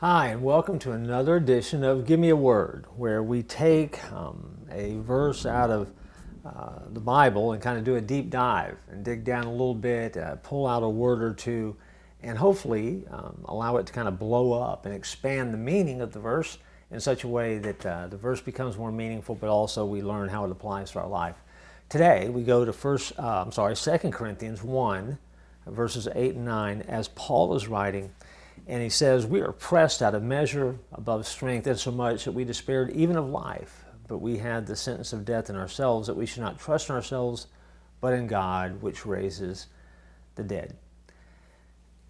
Hi, and welcome to another edition of Give Me a Word, where we take a verse out of the Bible and kind of do a deep dive and dig down a little bit, pull out a word or two, and hopefully allow it to kind of blow up and expand the meaning of the verse in such a way that the verse becomes more meaningful, but also we learn how it applies to our life. Today we go to 2 Corinthians 1, verses 8 and 9, as Paul is writing. And he says, "We are pressed out of measure, above strength, insomuch that we despaired even of life. But we had the sentence of death in ourselves, that we should not trust in ourselves, but in God, which raises the dead."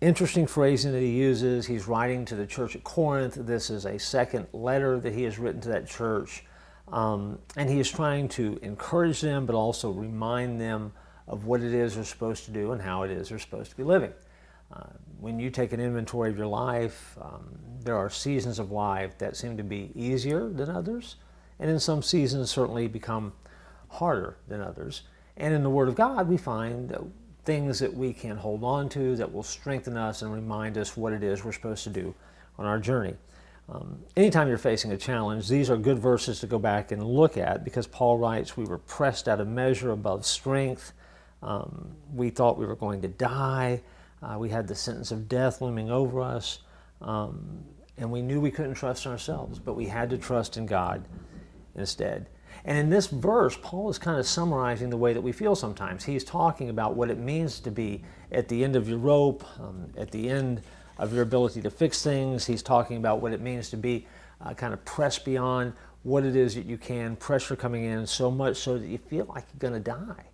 Interesting phrasing that he uses. He's writing to the church at Corinth. This is a second letter that he has written to that church. And he is trying to encourage them, but also remind them of what it is they're supposed to do and how it is they're supposed to be living. When you take an inventory of your life, there are seasons of life that seem to be easier than others, and in some seasons certainly become harder than others. And in the Word of God, we find things that we can hold on to that will strengthen us and remind us what it is we're supposed to do on our journey. Anytime you're facing a challenge, these are good verses to go back and look at, because Paul writes, "We were pressed out of measure, above strength. We thought we were going to die. We had the sentence of death looming over us, and we knew we couldn't trust in ourselves, but we had to trust in God instead." And in this verse, Paul is kind of summarizing the way that we feel sometimes. He's talking about what it means to be at the end of your rope, at the end of your ability to fix things. He's talking about what it means to be kind of pressed beyond what it is that you can, pressure coming in so much so that you feel like you're going to die.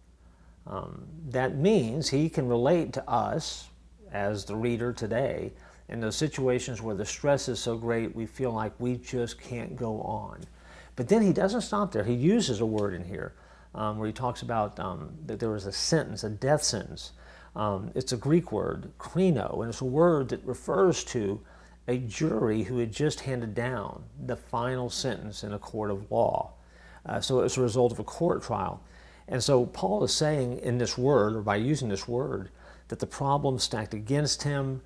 That means he can relate to us as the reader today in those situations where the stress is so great we feel like we just can't go on. But then he doesn't stop there. He uses a word in here where he talks about that there was a sentence, a death sentence. It's a Greek word, krino, and it's a word that refers to a jury who had just handed down the final sentence in a court of law. So it was a result of a court trial. And so Paul is saying in this word, or by using this word, that the problems stacked against him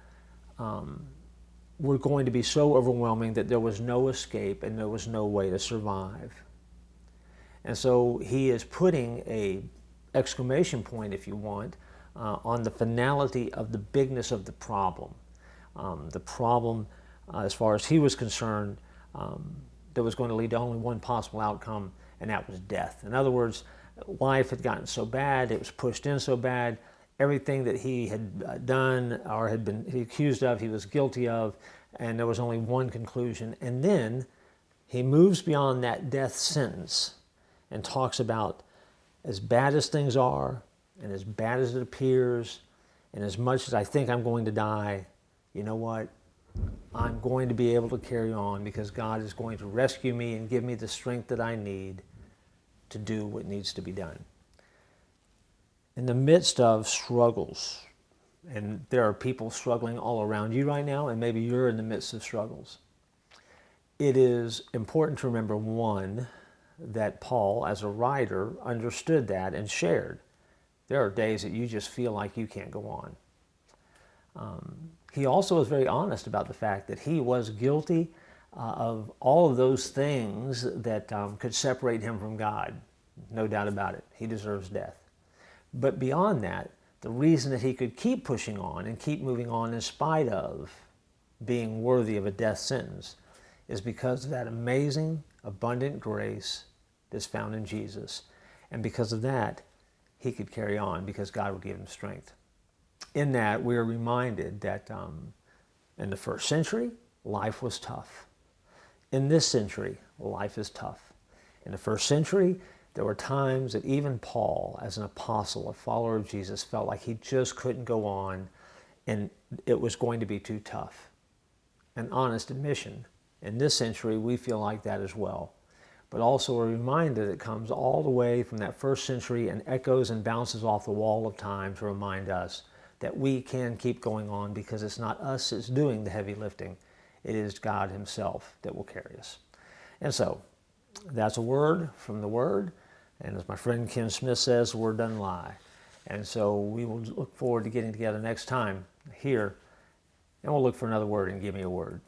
were going to be so overwhelming that there was no escape and there was no way to survive. And so he is putting a exclamation point, if you want, on the finality of the bigness of the problem. The problem, as far as he was concerned, that was going to lead to only one possible outcome, and that was death. In other words, life had gotten so bad, it was pushed in so bad, everything that he had done or had been accused of, he was guilty of, and there was only one conclusion. And then he moves beyond that death sentence and talks about, as bad as things are, and as bad as it appears, and as much as I think I'm going to die, you know what? I'm going to be able to carry on, because God is going to rescue me and give me the strength that I need to do what needs to be done. In the midst of struggles, and there are people struggling all around you right now, and maybe you're in the midst of struggles, it is important to remember, one, that Paul, as a writer, understood that and shared. There are days that you just feel like you can't go on. He also was very honest about the fact that he was guilty of all of those things that could separate him from God. No doubt about it. He deserves death. But beyond that, the reason that he could keep pushing on and keep moving on in spite of being worthy of a death sentence is because of that amazing, abundant grace that's found in Jesus. And because of that, he could carry on, because God would give him strength. In that, we are reminded that in the first century, life was tough. In this century, life is tough. In the first century, there were times that even Paul, as an apostle, a follower of Jesus, felt like he just couldn't go on and it was going to be too tough. An honest admission. In this century, we feel like that as well. But also a reminder that comes all the way from that first century and echoes and bounces off the wall of time to remind us that we can keep going on, because it's not us that's doing the heavy lifting. It is God himself that will carry us. And so, that's a word from the Word. And as my friend Ken Smith says, the Word doesn't lie. And so we will look forward to getting together next time here, and we'll look for another word and Give Me a Word.